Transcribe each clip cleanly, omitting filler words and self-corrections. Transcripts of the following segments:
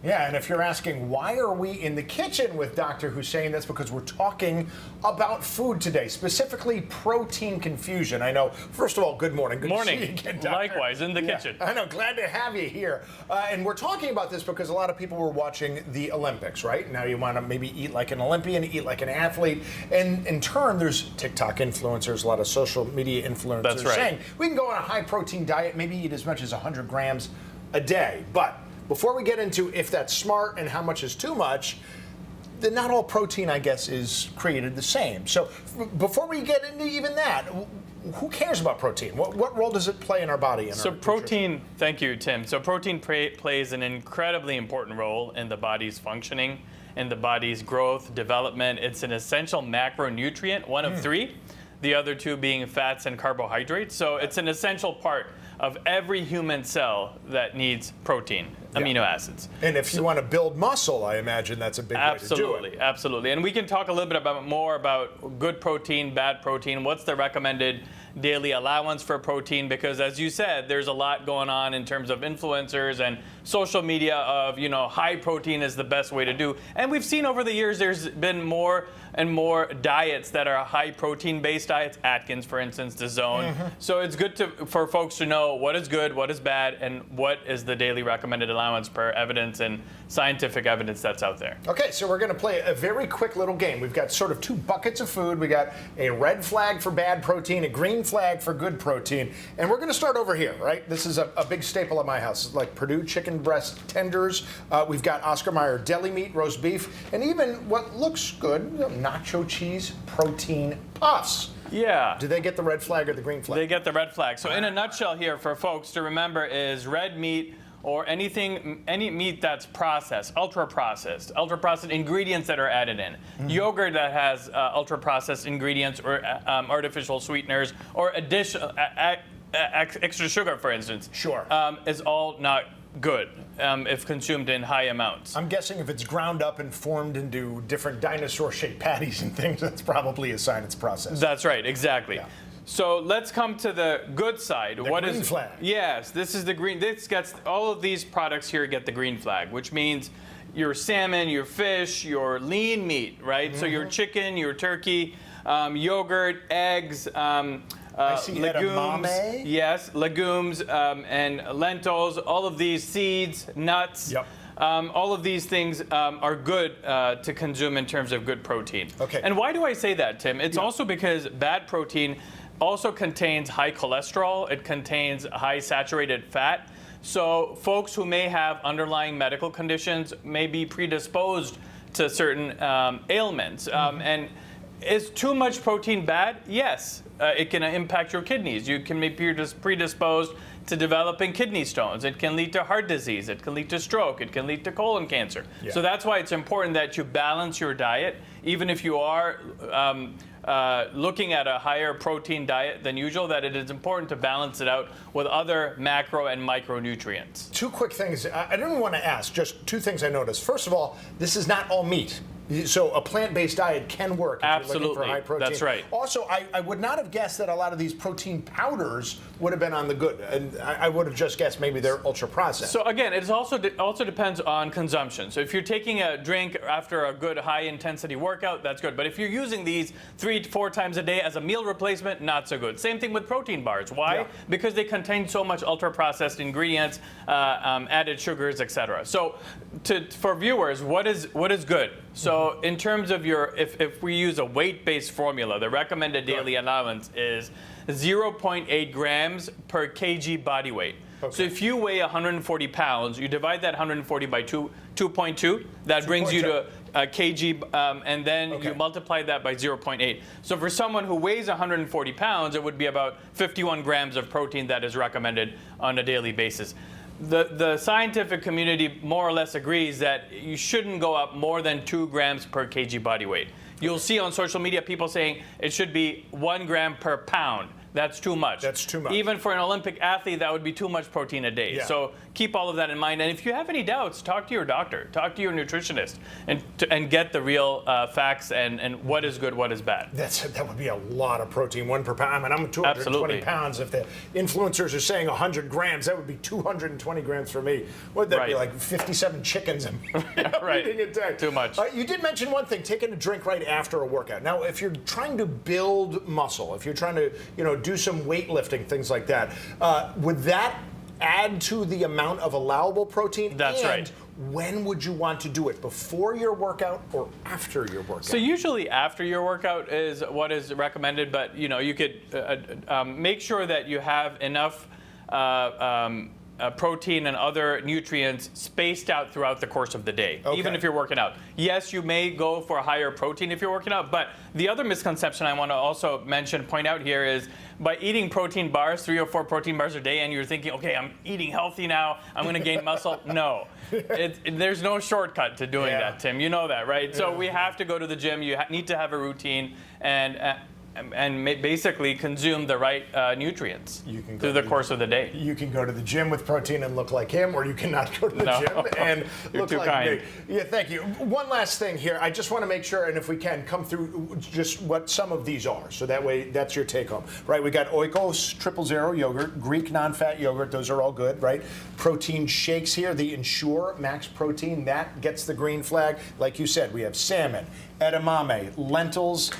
Yeah, and if you're asking why are we in the kitchen with Dr. Hussain, that's because we're talking about food today, specifically protein confusion. I know, first of all, good morning. Good morning. To see you again, Doctor. Likewise, in the kitchen. I know, glad to have you here. And we're talking about this because a lot of people were watching the Olympics, right? Now you want to maybe eat like an Olympian, eat like an athlete. And in turn, there's TikTok influencers, a lot of social media influencers That's right. saying we can go on a high protein diet, maybe eat as much as 100 grams a day. But before we get into if that's smart and how much is too much, then not all protein, I guess, is created the same. So before we get into even that, who cares about protein? What role does it play in our body? So protein, thank you, Tim. So protein plays an incredibly important role in the body's functioning, in the body's growth, development. It's an essential macronutrient, one of three, the other two being fats and carbohydrates. So it's an essential part of every human cell that needs protein, amino acids. And if you want to build muscle, I imagine that's a big way to do it. Absolutely. And we can talk a little bit more about good protein, bad protein, what's the recommended daily allowance for protein, because as you said, there's a lot going on in terms of influencers and social media of, high protein is the best way to do. And we've seen over the years there's been more and more diets that are high protein based diets, Atkins, for instance, the Zone. So it's good for folks to know what is good, what is bad, and what is the daily recommended allowance per evidence and scientific evidence that's out there. Okay, so we're going to play a very quick little game. We've got sort of two buckets of food. We got a red flag for bad protein, a green flag for good protein. And we're going to start over here, right? This is a big staple at my house, like Purdue chicken breast tenders. We've got Oscar Mayer deli meat, roast beef, and even what looks good, nacho cheese protein puffs. Yeah. Do they get the red flag or the green flag? They get the red flag. So in a nutshell here for folks to remember is red meat or any meat that's processed, ultra-processed ingredients that are added in. Yogurt that has ultra-processed ingredients or artificial sweeteners or additional extra sugar, for instance. Sure. Is all not good if consumed in high amounts. I'm guessing if it's ground up and formed into different dinosaur-shaped patties and things, that's probably a sign it's processed. That's right, exactly. Yeah. So let's come to the good side. The green flag. Yes, this is the green. This gets all of these products here get the green flag, which means your salmon, your fish, your lean meat, right? So your chicken, your turkey, yogurt, eggs. I see legumes, edamame. yes, legumes and lentils, all of these seeds, nuts. Yep. All of these things are good to consume in terms of good protein. Okay. And why do I say that, Tim? It's also because bad protein also contains high cholesterol. It contains high saturated fat. So folks who may have underlying medical conditions may be predisposed to certain ailments. And is too much protein bad? Yes. It can impact your kidneys. You can be predisposed to developing kidney stones. It can lead to heart disease. It can lead to stroke. It can lead to colon cancer. Yeah. So that's why it's important that you balance your diet, even if you are looking at a higher protein diet than usual, that it is important to balance it out with other macro and micronutrients. Two quick things. I didn't want to ask, just two things I noticed. First of all, this is not all meat. So a plant-based diet can work if you're looking for high protein. That's right. Also, I would not have guessed that a lot of these protein powders would have been on the good. And I would have just guessed maybe they're ultra-processed. So again, it also depends on consumption. So if you're taking a drink after a good high-intensity workout, that's good. But if you're using these 3 to 4 times a day as a meal replacement, not so good. Same thing with protein bars. Why? Yeah. Because they contain so much ultra-processed ingredients, added sugars, etc. So for viewers, what is good? So in terms of if we use a weight-based formula, the recommended daily allowance is 0.8 grams per kg body weight. Okay. So if you weigh 140 pounds, you divide that 140 by 2.2, that brings you to a kg, and then you multiply that by 0.8. So for someone who weighs 140 pounds, it would be about 51 grams of protein that is recommended on a daily basis. The scientific community more or less agrees that you shouldn't go up more than 2 grams per kg body weight. You'll see on social media people saying it should be 1 gram per pound. that's too much. That's too much. Even for an Olympic athlete, that would be too much protein a day. Yeah. So keep all of that in mind. And if you have any doubts, talk to your doctor, talk to your nutritionist, and get the real facts and what is good, what is bad. That would be a lot of protein, 1 per pound. I mean, I'm 220 Absolutely. pounds. If the influencers are saying 100 grams, that would be 220 grams for me. What would that be, Right. like 57 chickens I'm Right. eating a day? Too much. You did mention one thing, taking a drink right after a workout. Now, if you're trying to build muscle, if you're trying to, do some weightlifting, things like that, would that add to the amount of allowable protein? That's right. When would you want to do it? Before your workout or after your workout? So usually after your workout is what is recommended, but you could make sure that you have enough protein and other nutrients spaced out throughout the course of the day, Okay. even if you're working out. Yes, you may go for higher protein if you're working out, but the other misconception I want to also point out here is by eating protein bars, 3 or 4 protein bars a day, and you're thinking, okay, I'm eating healthy now, I'm going to gain muscle. No, there's no shortcut to doing that, Tim. You know that, right? So we have to go to the gym. You need to have a routine and basically consume the right nutrients through the course of the day. You can go to the gym with protein and look like him, or you cannot go to the gym and You're look too like kind. me. Yeah, thank you. One last thing here. I just want to make sure, and if we can, come through just what some of these are. So that way, that's your take home. Right, we got Oikos 000 yogurt, Greek non-fat yogurt. Those are all good, right? Protein shakes here. The Ensure Max Protein, that gets the green flag. Like you said, we have salmon, edamame, lentils.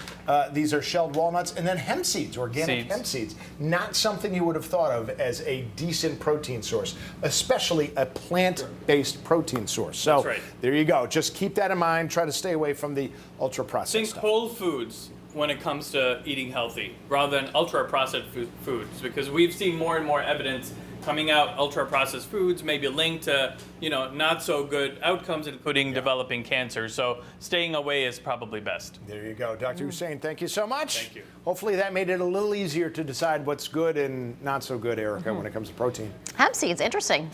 These are shelled walnuts, and then hemp seeds, organic hemp seeds. Not something you would have thought of as a decent protein source, especially a plant-based protein source. So That's right. there you go. Just keep that in mind. Try to stay away from the ultra-processed Think stuff. whole foods when it comes to eating healthy rather than ultra-processed foods, because we've seen more and more evidence coming out. Ultra-processed foods may be linked to not so good outcomes, including developing cancer. So staying away is probably best. There you go. Dr. Hussain, thank you so much. Thank you. Hopefully that made it a little easier to decide what's good and not so good, Erica, when it comes to protein. Hemp seeds, interesting.